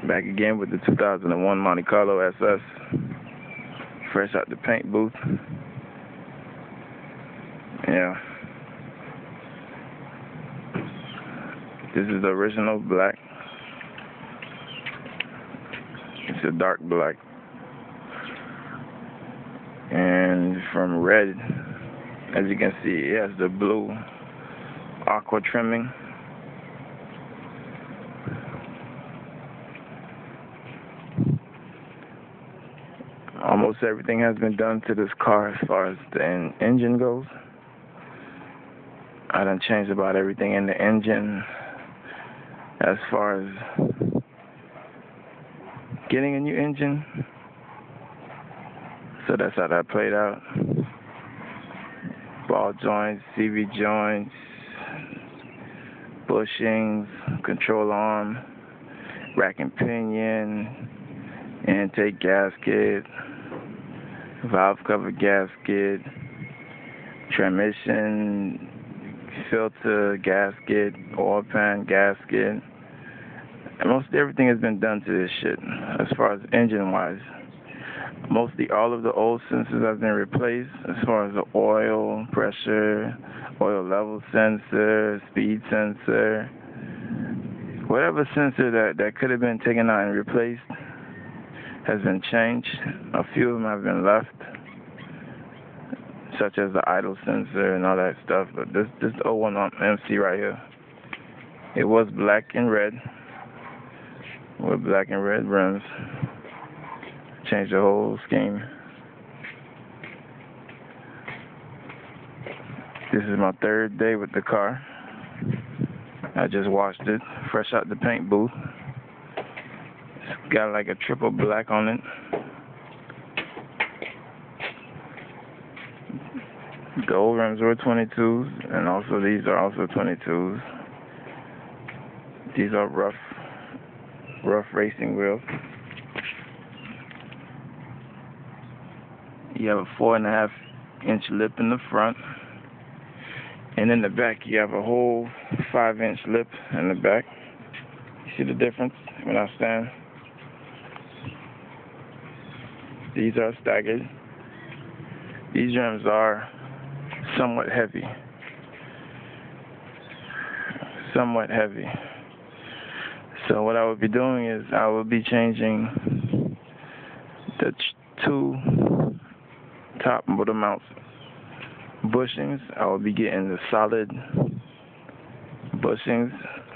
Back again with the 2001 Monte Carlo SS. Fresh out the paint booth. Yeah. This is the original black. It's a dark black. And from red, as you can see, it has the blue aqua trimming. Almost everything has been done to this car as far as the engine goes. I done changed about everything in the engine as far as getting a new engine. So that's how that played out. Ball joints, CV joints, bushings, control arm, rack and pinion, intake gasket, valve cover gasket, transmission filter gasket, oil pan gasket. And most everything has been done to this shit as far as engine wise. Mostly all of the old sensors have been replaced as far as the oil pressure, oil level sensor, speed sensor. Whatever sensor that could have been taken out and replaced has been changed. A few of them have been left, such as the idle sensor and all that stuff. But this 01 MC right here, it was black and red with black and red rims. Changed the whole scheme. This is my third day with the car. I just washed it, fresh out the paint booth. It's got like a triple black on it. The old rims were 22s, and also these are also 22s. These are rough racing wheels. You have a 4.5-inch lip in the front, and in the back you have a whole 5-inch lip in the back. You see the difference when I stand? These are staggered. These rims are somewhat heavy. So what I will be doing is I will be changing the two top motor mounts bushings. I will be getting the solid bushings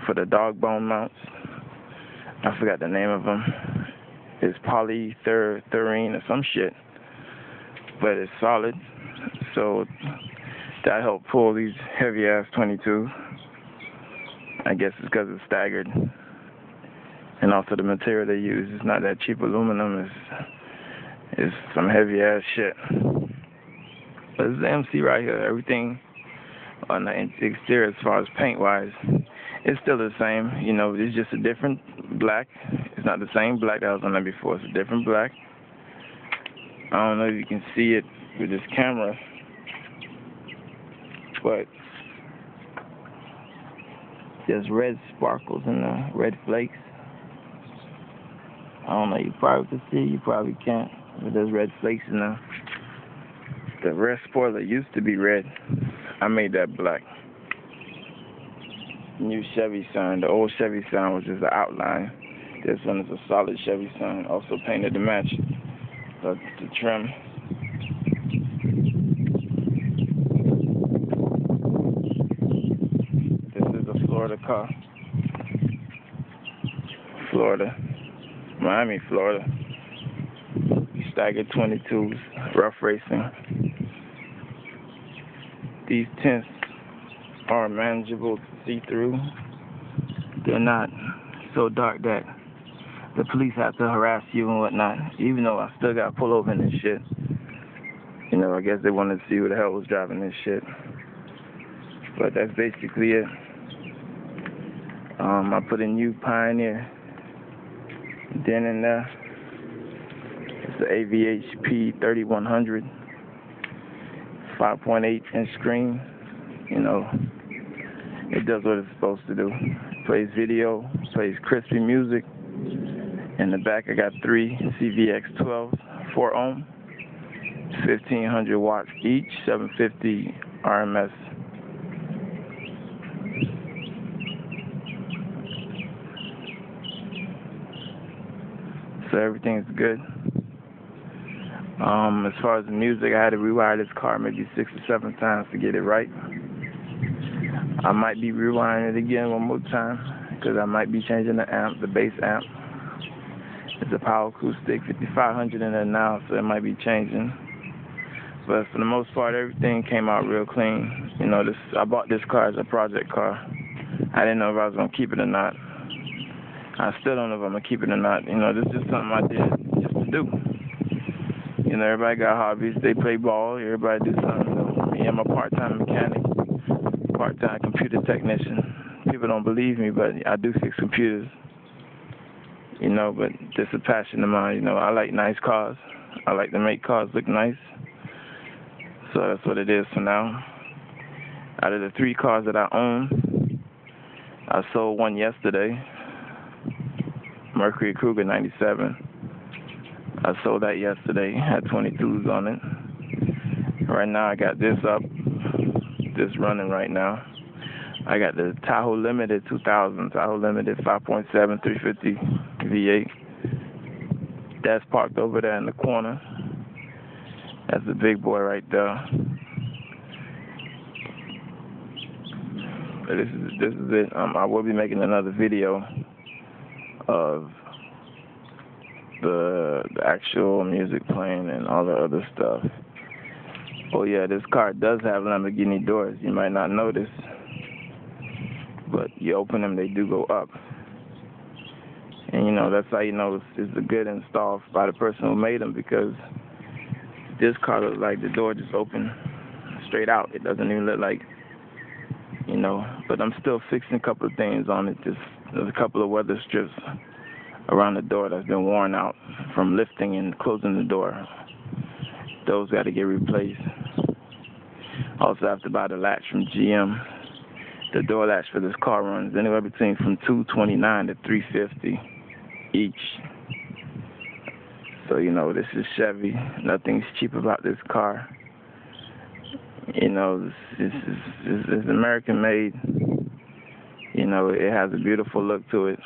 for the dog bone mounts. I forgot the name of them. It's polyethylene or some shit, but it's solid. So that helped pull these heavy ass 22s. I guess it's because it's staggered, and also the material they use is not that cheap aluminum. It's some heavy ass shit. But this is the MC right here. Everything on the exterior as far as paint wise, it's still the same. You know, it's just a different black. It's not the same black that was on there before. It's a different black. I don't know if you can see it with this camera, but there's red sparkles in the red flakes. I don't know, you probably can see, you probably can't, but there's red flakes in the rear spoiler used to be red. I made that black. New Chevy sign. The old Chevy sign was just the outline. This one is a solid Chevy sign, also painted to match the trim. This is a Florida car. Florida. Miami, Florida. Staggered 22s, rough racing. These tints are manageable to see through. They're not so dark that the police have to harass you and whatnot, even though I still got pulled over in this shit. You know, I guess they wanted to see who the hell was driving this shit. But that's basically it. I put a new Pioneer dent in there. It's the AVHP 3100, 5.8-inch screen. You know, it does what it's supposed to do. Plays video, plays crispy music, In the back, I got 3 CVX12s, 4 ohm, 1500 watts each, 750 RMS. So everything's good. As far as the music, I had to rewire this car maybe 6 or 7 times to get it right. I might be rewiring it again one more time because I might be changing the amp, the bass amp. It's a power acoustic, 5500 in there now, so it might be changing. But for the most part, everything came out real clean. You know, I bought this car as a project car. I didn't know if I was gonna keep it or not. I still don't know if I'm gonna keep it or not. You know, this is something I did just to do. You know, everybody got hobbies. They play ball. Everybody do something. So me, I'm a part-time mechanic, part-time computer technician. People don't believe me, but I do fix computers. You know, but this is a passion of mine. You know, I like nice cars. I like to make cars look nice. So that's what it is for now. Out of the 3 cars that I own, I sold one yesterday. Mercury Cougar 97. I sold that yesterday. Had 22s on it. Right now I got this up. This running right now. I got the Tahoe Limited 2000. Tahoe Limited 5.7 350 V8. That's parked over there in the corner. That's the big boy right there. This is it. I will be making another video of the actual music playing and all the other stuff. Oh yeah, this car does have Lamborghini doors. You might not notice, but you open them, they do go up. And you know, that's how you know it's a good install by the person who made them, because this car looks like the door just opened straight out. It doesn't even look like, you know, but I'm still fixing a couple of things on it. There's a couple of weather strips around the door that's been worn out from lifting and closing the door. Those got to get replaced. Also have to buy the latch from GM. The door latch for this car runs anywhere between from $229 to $350 each. So, you know, this is Chevy. Nothing's cheap about this car. You know, this is American made. You know, it has a beautiful look to it.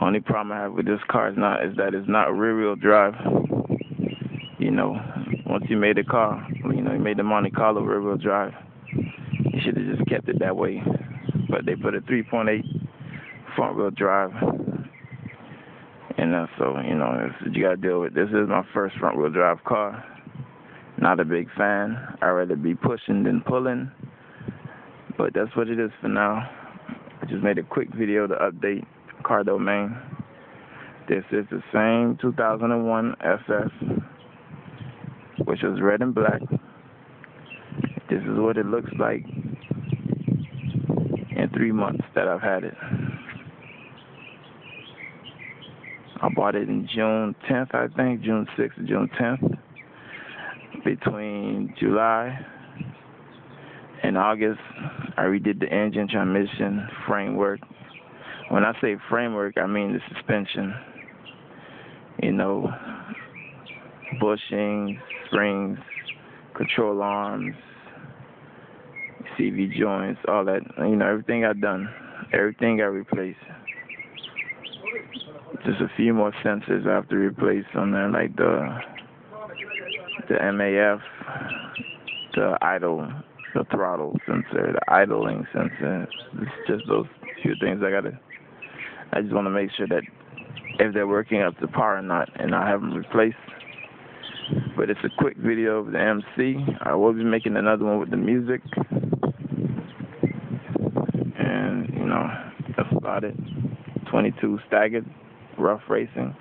Only problem I have with this car is that it's not rear-wheel drive. You know, once you made the car, you know, you made the Monte Carlo rear-wheel drive, you should have just kept it that way. But they put a 3.8 front-wheel drive. And so, you know, that's what you got to deal with. This is my first front-wheel drive car. Not a big fan. I'd rather be pushing than pulling. But that's what it is for now. I just made a quick video to update car domain. This is the same 2001 SS, which was red and black. This is what it looks like in 3 months that I've had it. I bought it in June 10th, I think, June 6th or June 10th. Between July and August, I redid the engine, transmission, framework. When I say framework, I mean the suspension. You know, bushings, springs, control arms, CV joints, all that. You know, everything got done. Everything got replaced. Just a few more sensors I have to replace on there, like the MAF, the idle, the throttle sensor, the idling sensor. It's just those few things I just want to make sure that if they're working up to par or not, and I have them replaced. But it's a quick video of the MC. I will be making another one with the music. And, you know, that's about it. 22 staggered, rough racing.